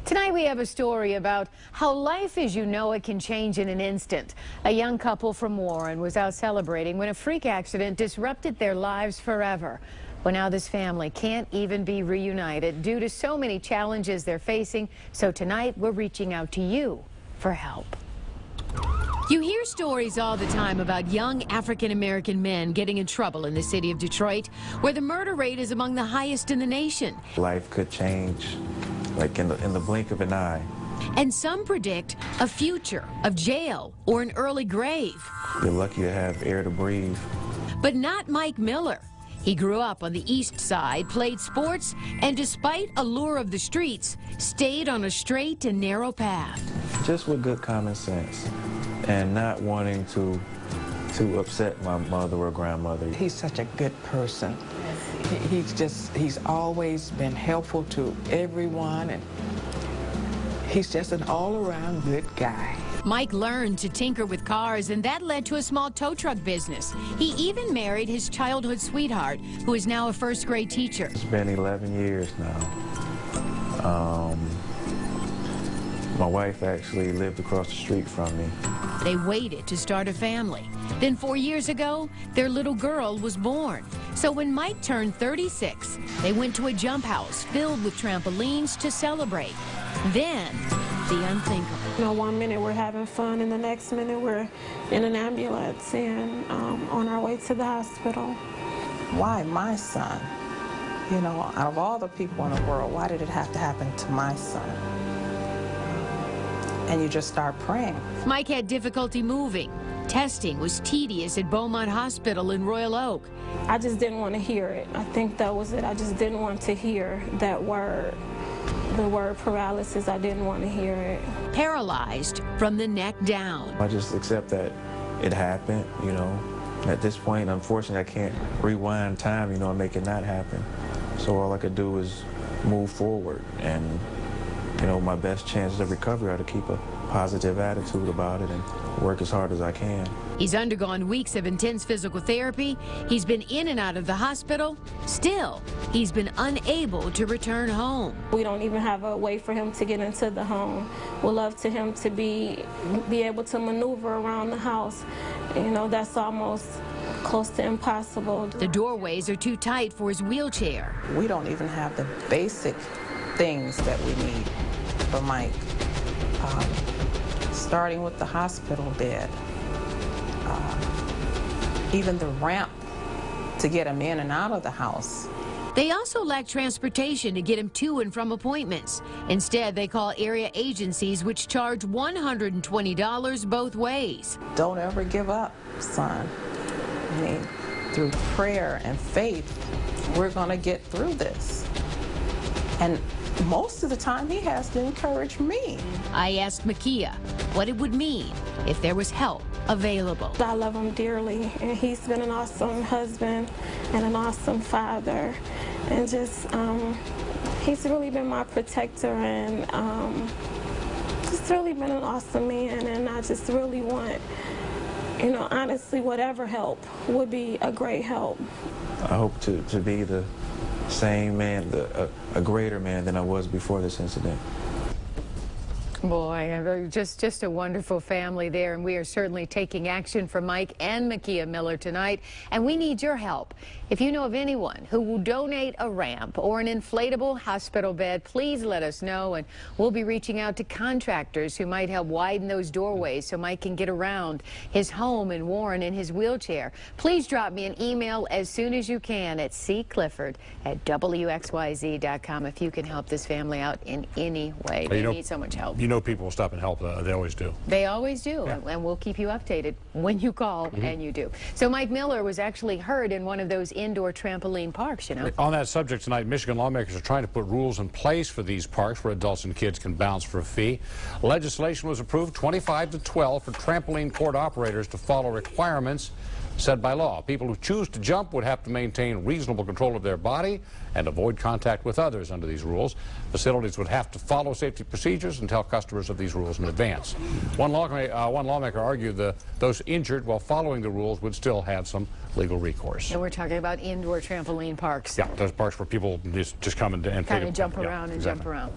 Tonight we have a story about how life as you know it can change in an instant. A young couple from Warren was out celebrating when a freak accident disrupted their lives forever. Well, now this family can't even be reunited due to so many challenges they're facing. So tonight we're reaching out to you for help. You hear stories all the time about young African-American men getting in trouble in the city of Detroit, where the murder rate is among the highest in the nation. Life could change like in the blink of an eye. And some predict a future of jail or an early grave. You're lucky to have air to breathe. But not Mike Miller. He grew up on the East Side, played sports, and despite a lure of the streets, stayed on a straight and narrow path. Just with good common sense and not wanting to upset my mother or grandmother. He's such a good person. He's always been helpful to everyone, and he's just an all-around good guy. Mike learned to tinker with cars, and that led to a small tow truck business. He even married his childhood sweetheart, who is now a first-grade teacher. It's been 11 years now. My wife actually lived across the street from me. They waited to start a family. Then 4 years ago, their little girl was born. So when Mike turned 36, they went to a jump house filled with trampolines to celebrate. Then, the unthinkable. You know, 1 minute we're having fun, and the next minute we're in an ambulance and on our way to the hospital. Why my son? You know, out of all the people in the world, why did it have to happen to my son? And you just start praying. Mike had difficulty moving. Testing was tedious at Beaumont Hospital in Royal Oak. I just didn't want to hear it. I think that was it. I just didn't want to hear that word. The word paralysis, I didn't want to hear it. Paralyzed from the neck down. I just accept that it happened, you know. At this point, unfortunately, I can't rewind time, you know, and make it not happen. So all I could do is move forward, and you know, my best chances of recovery are to keep a positive attitude about it and work as hard as I can. He's undergone weeks of intense physical therapy. He's been in and out of the hospital. Still, he's been unable to return home. We don't even have a way for him to get into the home. We'd love to him to be able to maneuver around the house. You know, that's almost close to impossible. The doorways are too tight for his wheelchair. We don't even have the basic things that we need for Mike. Starting with the hospital bed, even the ramp to get him in and out of the house. They also lack transportation to get him to and from appointments. Instead, they call area agencies, which charge $120 both ways. Don't ever give up, son. I mean, through prayer and faith, we're going to get through this. And most of the time, he has to encourage me. I asked Makia what it would mean if there was help available. I love him dearly, and he's been an awesome husband and an awesome father. And just, he's really been my protector, and just really been an awesome man. And I just really want, you know, honestly, whatever help would be a great help. I hope to be the same man, a greater man than I was before this incident. Boy, just a wonderful family there, and we are certainly taking action for Mike and Makia Miller tonight, and we need your help. If you know of anyone who will donate a ramp or an inflatable hospital bed, please let us know, and we'll be reaching out to contractors who might help widen those doorways so Mike can get around his home in Warren in his wheelchair. Please drop me an email as soon as you can at cclifford@wxyz.com if you can help this family out in any way. They need so much help. You know people will stop and help. They always do. They always do, yeah. And we'll keep you updated when you call, and you do. So Mike Miller was actually heard in one of those indoor trampoline parks, you know. On that subject tonight, Michigan lawmakers are trying to put rules in place for these parks where adults and kids can bounce for a fee. Legislation was approved 25-12 for trampoline court operators to follow requirements set by law. People who choose to jump would have to maintain reasonable control of their body and avoid contact with others under these rules. Facilities would have to follow safety procedures and tell customers of these rules in advance. One lawmaker argued that those injured while following the rules would still have some legal recourse. And we're talking about indoor trampoline parks. Yeah, those parks where people just come and kind of jump around and jump around.